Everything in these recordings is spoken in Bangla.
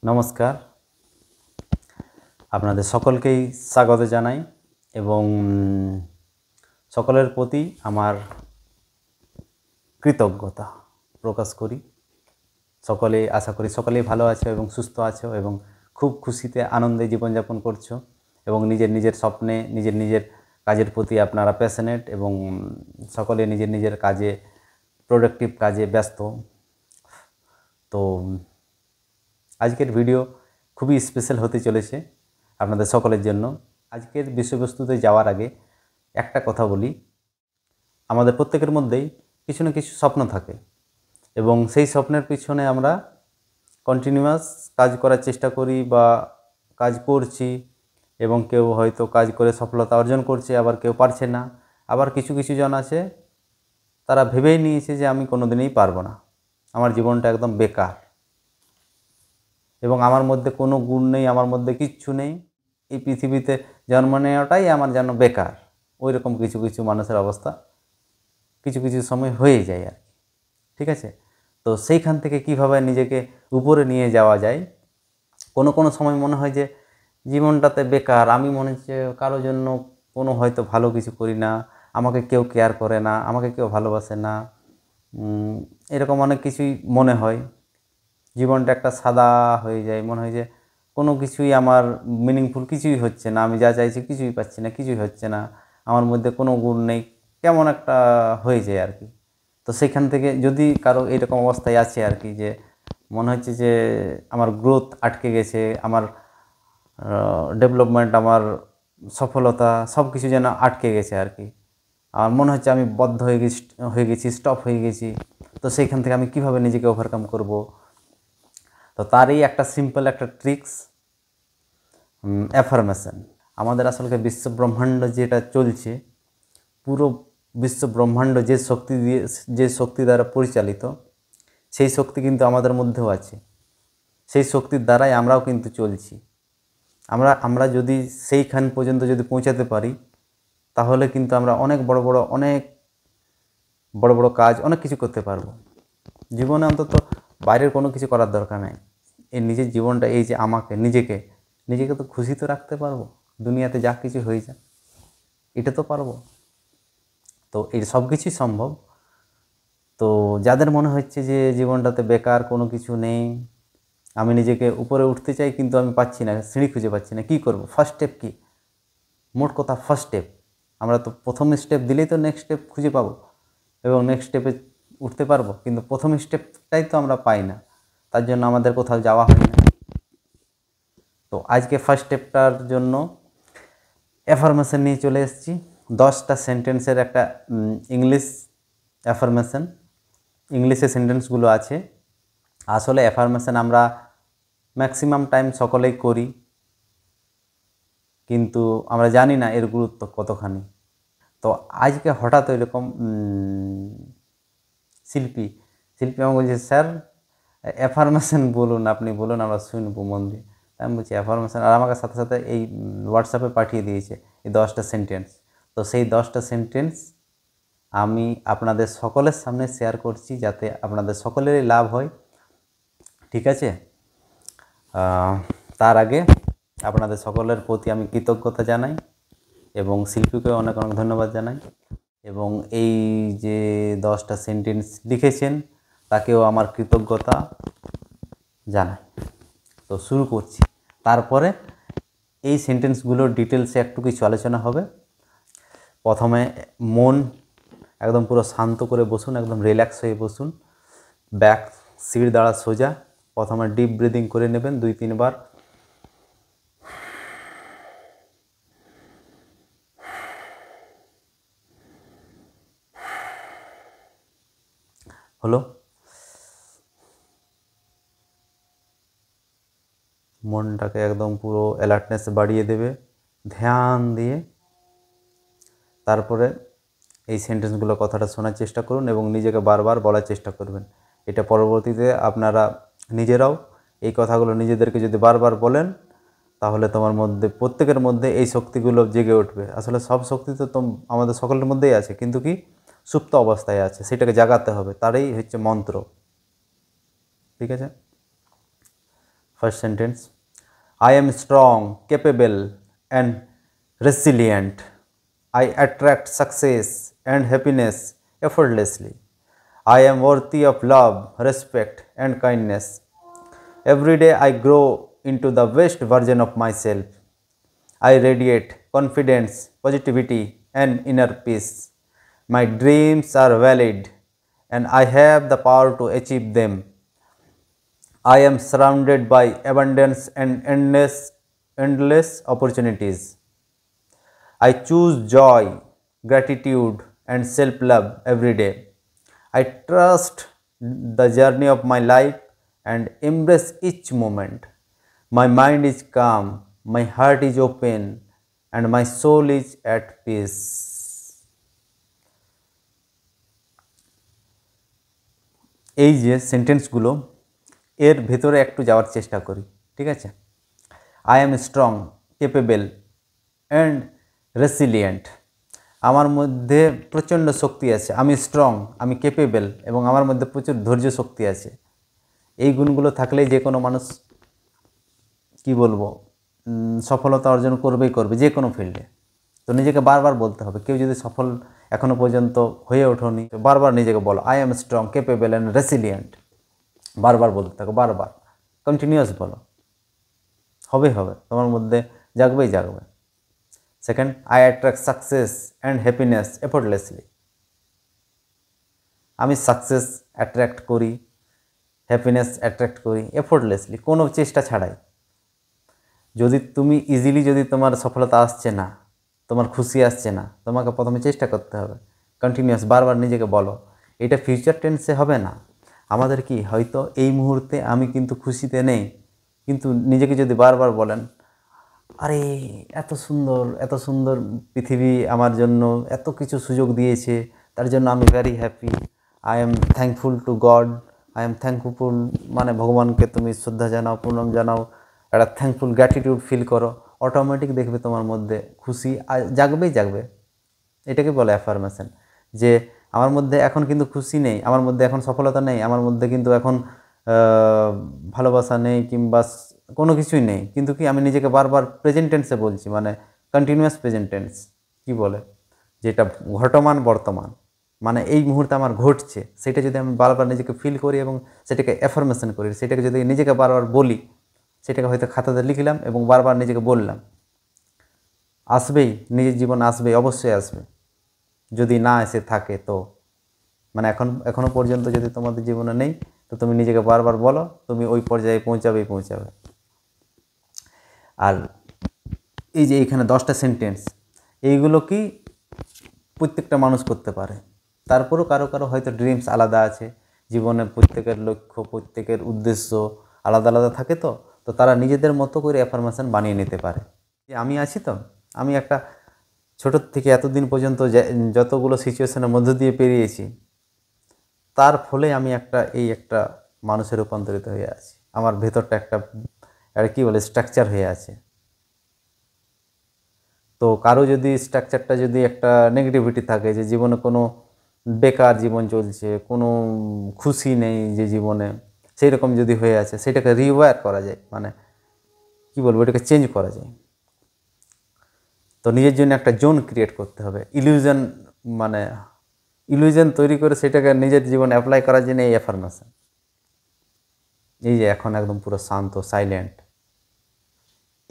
নমস্কার, আপনাদের সকলকেই স্বাগত জানাই এবং সকলের প্রতি আমার কৃতজ্ঞতা প্রকাশ করি। আশা করি সকলেই ভালো আছো এবং সুস্থ আছো এবং খুব খুশিতে আনন্দে জীবনযাপন করছো এবং নিজের স্বপ্নে নিজের কাজের প্রতি আপনারা প্যাশনেট এবং সকলে নিজের কাজে প্রোডাক্টিভ কাজে ব্যস্ত। তো আজকের ভিডিও খুবই স্পেশাল হতে চলেছে আপনাদের সকলের জন্য। আজকের বিষয়বস্তুতে যাওয়ার আগে একটা কথা বলি, আমাদের প্রত্যেকের মধ্যেই কিছু না কিছু স্বপ্ন থাকে এবং সেই স্বপ্নের পিছনে আমরা কন্টিনিউয়াস কাজ করার চেষ্টা করি বা কাজ করছি এবং কেউ হয়তো কাজ করে সফলতা অর্জন করছে, আবার কেউ পারছে না। আবার কিছু জন আছে তারা ভেবেই নিয়েছে যে আমি কোনোদিনই পারবো না, আমার জীবনটা একদম বেকার এবং আমার মধ্যে কোনো গুণ নেই, আমার মধ্যে কিচ্ছু নেই, এই পৃথিবীতে জন্ম নেওয়াটাই আমার যেন বেকার। ওই রকম কিছু মানুষের অবস্থা কিছু সময় হয়ে যায় আর কি। ঠিক আছে, তো সেইখান থেকে কিভাবে নিজেকে উপরে নিয়ে যাওয়া যায়। কোনো সময় মনে হয় যে জীবনটাতে বেকার, আমি মনে হচ্ছে কারোর জন্য কোনো হয়তো ভালো কিছু করি না, আমাকে কেউ কেয়ার করে না, আমাকে কেউ ভালোবাসে না, এরকম অনেক কিছুই মনে হয়। জীবনটা একটা সাদা হয়ে যায়, মনে হয় যে কোনো কিছুই আমার মিনিংফুল কিছুই হচ্ছে না, আমি যা চাইছি কিছুই পাচ্ছি না, কিছুই হচ্ছে না, আমার মধ্যে কোনো গুণ নেই, কেমন একটা হয়ে যায় আর কি। তো সেখান থেকে যদি কারো এরকম অবস্থায় আছে আর কি, যে মনে হচ্ছে যে আমার গ্রোথ আটকে গেছে, আমার ডেভেলপমেন্ট, আমার সফলতা সব কিছু যেন আটকে গেছে আর কি, আমার মনে হচ্ছে আমি বদ্ধ হয়ে গেছি, স্টপ হয়ে গেছি। তো সেইখান থেকে আমি কিভাবে নিজেকে ওভারকাম করব, তো তারই একটা সিম্পল একটা ট্রিক্স, অ্যাফার্মেশন। আমাদের আসলে বিশ্ব ব্রহ্মাণ্ড যেটা চলছে, পুরো বিশ্ব ব্রহ্মাণ্ড যে শক্তি দ্বারা পরিচালিত, সেই শক্তি কিন্তু আমাদের মধ্যেও আছে। সেই শক্তির দ্বারাই আমরাও কিন্তু চলছি। আমরা যদি সেইখান পর্যন্ত যদি পৌঁছাতে পারি, তাহলে কিন্তু আমরা অনেক বড় কাজ, অনেক কিছু করতে পারবো জীবনে। অন্তত বাইরের কোনো কিছু করার দরকার নেই, এই নিজের জীবনটা, এই যে আমাকে নিজেকে তো খুশি তো রাখতে পারবো, দুনিয়াতে যা কিছু হয়ে যায় এটা তো পারবো। তো এই সব কিছুই সম্ভব। তো যাদের মনে হচ্ছে যে জীবনটাতে বেকার, কোনো কিছু নেই, আমি নিজেকে উপরে উঠতে চাই কিন্তু আমি পাচ্ছি না, সিঁড়ি খুঁজে পাচ্ছি না, কী করব, ফার্স্ট স্টেপ কী? মোট কথা ফার্স্ট স্টেপ। আমরা তো প্রথম স্টেপ দিলেই তো নেক্সট স্টেপ খুঁজে পাবো এবং নেক্সট স্টেপে উঠতে পারবো, কিন্তু প্রথম স্টেপটাই তো আমরা পাই না, তার জন্য আমাদের কোথাও যাওয়া হয় না। তো আজকে ফার্স্ট স্টেপটার জন্য অ্যাফার্মেশন নিয়ে চলে এসেছি। 10টা সেন্টেন্সের একটা ইংলিশ অ্যাফার্মেশন, ইংলিশে সেন্টেন্সগুলো আছে। আসলে অ্যাফার্মেশন আমরা ম্যাক্সিমাম টাইম সকলেই করি, কিন্তু আমরা জানি না এর গুরুত্ব কতখানি। তো আজকে হঠাৎ এরকম শিল্পী আমাকে বলছে, স্যার অ্যাফার্মেশন বলুন, আপনি বলুন, আমরা শুনবো মন দিয়ে। আমি বলছি অ্যাফার্মেশন, আর আমাকে সাথে এই হোয়াটসঅ্যাপে পাঠিয়ে দিয়েছে এই 10টা সেন্টেন্স। তো সেই 10টা সেন্টেন্স আমি আপনাদের সকলের সামনে শেয়ার করছি, যাতে আপনাদের সকলেরই লাভ হয়। ঠিক আছে, তার আগে আপনাদের সকলের প্রতি আমি কৃতজ্ঞতা জানাই এবং শিল্পীকে অনেক ধন্যবাদ জানাই, এবং এই যে 10টা সেন্টেন্স লিখেছেন তাকেও আমার কৃতজ্ঞতা জানাই। তো শুরু করছি, তারপরে এই সেন্টেন্সগুলোর ডিটেলসে একটু কিছু আলোচনা হবে। প্রথমে মন একদম পুরো শান্ত করে বসুন, একদম রিল্যাক্স হয়ে বসুন, ব্যাক সিট দ্বারা সোজা। প্রথমে ডিপ ব্রিদিং করে নেবেন 2-3 বার। হলো? মনটাকে একদম পুরো অ্যালার্টনেস বাড়িয়ে দেবে ধ্যান দিয়ে। তারপরে এই সেন্টেন্সগুলো কথাটা শোনার চেষ্টা করুন এবং নিজেকে বারবার বলার চেষ্টা করবেন। এটা পরবর্তীতে আপনারা নিজেরাও এই কথাগুলো নিজেদেরকে যদি বারবার বলেন, তাহলে তোমার মধ্যে, প্রত্যেকের মধ্যে এই শক্তিগুলো জেগে উঠবে। আসলে সব শক্তি তো আমাদের সকলের মধ্যেই আছে, কিন্তু কি সুপ্ত অবস্থায় আছে, সেটাকে জাগাতে হবে, তারই হচ্ছে মন্ত্র। ঠিক আছে, First sentence, I am strong, capable, and resilient. I attract success and happiness effortlessly. I am worthy of love, respect, and kindness. Every day I grow into the best version of myself. I radiate confidence, positivity, and inner peace. My dreams are valid and I have the power to achieve them. I am surrounded by abundance and endless opportunities. I choose joy, gratitude, and self love every day. I trust the journey of my life and embrace each moment. My mind is calm, my heart is open, and my soul is at peace. এই যে সেন্টেন্সগুলো এর ভেতরে একটু যাওয়ার চেষ্টা করি, ঠিক আছে? I am strong, capable and রেসিলিয়েন্ট। আমার মধ্যে প্রচণ্ড শক্তি আছে, আমি স্ট্রং, আমি কেপেবল এবং আমার মধ্যে প্রচুর ধৈর্য শক্তি আছে। এই গুণগুলো থাকলেই যে কোনো মানুষ কি বলবো সফলতা অর্জন করবেই করবে যে কোনো ফিল্ডে। তো নিজেকে বারবার বলতে হবে। কেউ যদি সফল এখনও পর্যন্ত হয়ে ওঠোনি, বারবার নিজেকে বলো I am strong, capable and রেসিলিয়েন্ট। বারবার বলতে থাকো, বারবার কন্টিনিউয়াস বলো, হবে তোমার মধ্যে জাগবেই জাগবে। Second, I attract success and happiness effortlessly. আমি সাকসেস অ্যাট্রাক্ট করি, হ্যাপিনেস অ্যাট্রাক্ট করি এফোর্টলেসলি, কোনো চেষ্টা ছাড়াই। যদি তুমি ইজিলি যদি তোমার সফলতা আসছে না, তোমার খুশি আসছে না, তোমাকে প্রথমে চেষ্টা করতে হবে, কন্টিনিউয়াস বারবার নিজেকে বলো। এটা ফিউচার টেন্সে হবে না। আমাদের কি হয়তো এই মুহূর্তে আমি কিন্তু খুশিতে নেই, কিন্তু নিজেকে যদি বারবার বলেন আরে এত সুন্দর পৃথিবী আমার জন্য এত কিছু সুযোগ দিয়েছে, তার জন্য আমি very happy, I am thankful to god, I am thankful, মানে ভগবানকে তুমি শ্রদ্ধা জানাও, প্রণাম জানাও, একটা থ্যাঙ্কফুল গ্র্যাটিটিউড ফিল করো, অটোমেটিক দেখবে তোমার মধ্যে খুশি জাগবেই জাগবে। এটাকে বলে অ্যাফার্মেশন, যে আমার মধ্যে এখন কিন্তু খুশি নেই, আমার মধ্যে এখন সফলতা নেই, আমার মধ্যে কিন্তু এখন ভালোবাসা নেই কিংবা কোনো কিছুই নেই, কিন্তু কি আমি নিজেকে বারবার প্রেজেন্ট টেন্সে বলছি, মানে কন্টিনিউয়াস প্রেজেন্ট টেন্স। কী বলে, যেটা ঘটমান বর্তমান, মানে এই মুহূর্তে আমার ঘটছে সেটা যদি আমি বারবার নিজেকে ফিল করি এবং সেটাকে অ্যাফার্মেশন করি, সেটাকে যদি নিজেকে বারবার বলি, সেটাকে হয়তো খাতাতে লিখলাম এবং বারবার নিজেকে বললাম, আসবেই, নিজের জীবন আসবে, অবশ্যই আসবে। যদি না এসে থাকে তো মানে এখনও পর্যন্ত যদি তোমাদের জীবনে নেই, তো তুমি নিজেকে বারবার বলো, তুমি ওই পর্যায়ে পৌঁছাবে। আর এই যে এইখানে 10টা সেন্টেন্স, এইগুলো কি প্রত্যেকটা মানুষ করতে পারে। তারপরও কারো হয়তো ড্রিমস আলাদা আছে, জীবনে প্রত্যেকের লক্ষ্য, প্রত্যেকের উদ্দেশ্য আলাদা আলাদা থাকে, তো তারা নিজেদের মতো করে অ্যাফার্মেশন বানিয়ে নিতে পারে। আমি আছি তো, আমি একটা ছোটোর থেকে এতদিন পর্যন্ত যতগুলো সিচুয়েশনের মধ্য দিয়ে পেরিয়েছি, তার ফলে আমি একটা মানুষে রূপান্তরিত হয়ে আছি। আমার ভেতরটা একটা কী বলে স্ট্রাকচার হয়ে আছে। তো কারো যদি স্ট্রাকচারটা যদি একটা নেগেটিভিটি থাকে, যে জীবনে কোনো বেকার জীবন চলছে, কোনো খুশি নেই যে জীবনে, সেই রকম যদি হয়ে আছে, সেটাকে রিওয়্যার করা যায়, মানে কী বলবো, এটাকে চেঞ্জ করা যায়। তো নিজের জন্য একটা জোন ক্রিয়েট করতে হবে, ইলিউশন তৈরি করে সেটাকে নিজের জীবনে অ্যাপ্লাই করার জন্য এই অ্যাফার্মেশন। এই যে এখন একদম পুরো শান্ত, সাইলেন্ট,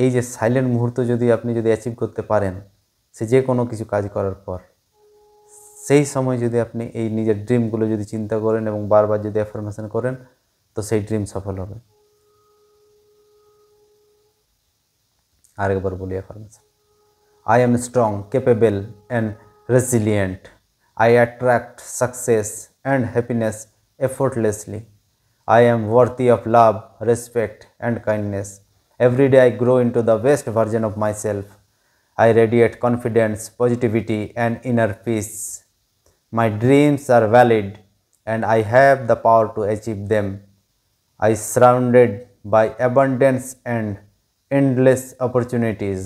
এই যে সাইলেন্ট মুহূর্ত যদি আপনি অ্যাচিভ করতে পারেন, সে যে কোনো কিছু কাজ করার পর, সেই সময় যদি আপনি এই নিজের ড্রিমগুলো যদি চিন্তা করেন এবং বারবার যদি অ্যাফার্মেশন করেন, তো সেই ড্রিম সফল হবে। আরেকবার বলি affirmation, I am strong, capable, and resilient. I attract success and happiness effortlessly. I am worthy of love, respect, and kindness. Every day I grow into the best version of myself. I radiate confidence, positivity, and inner peace. My dreams are valid, and I have the power to achieve them. I am surrounded by abundance and endless opportunities.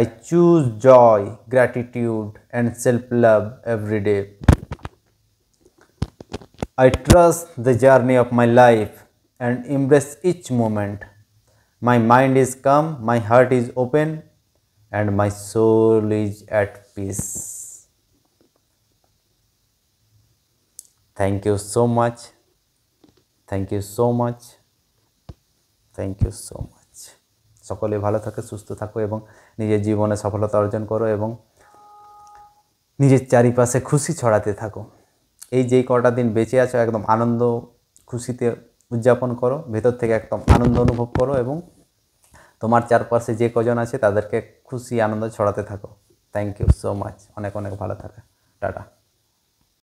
I choose joy, gratitude, and self-love every day. I trust the journey of my life and embrace each moment. My mind is calm, my heart is open, and my soul is at peace. Thank you so much. Thank you so much. Thank you so much. সকলে ভালো থাকো, সুস্থ থাকো এবং নিজের জীবনে সফলতা অর্জন করো এবং নিজের চারিপাশে খুশি ছড়াতে থাকো। এই যেই কটা দিন বেঁচে আছো একদম আনন্দ খুশিতে উদযাপন করো, ভেতর থেকে একদম আনন্দ অনুভব করো এবং তোমার চারপাশে যে কজন আছে তাদেরকে খুশি আনন্দ ছড়াতে থাকো। Thank you so much. অনেক অনেক ভালো থাকো। টাটা।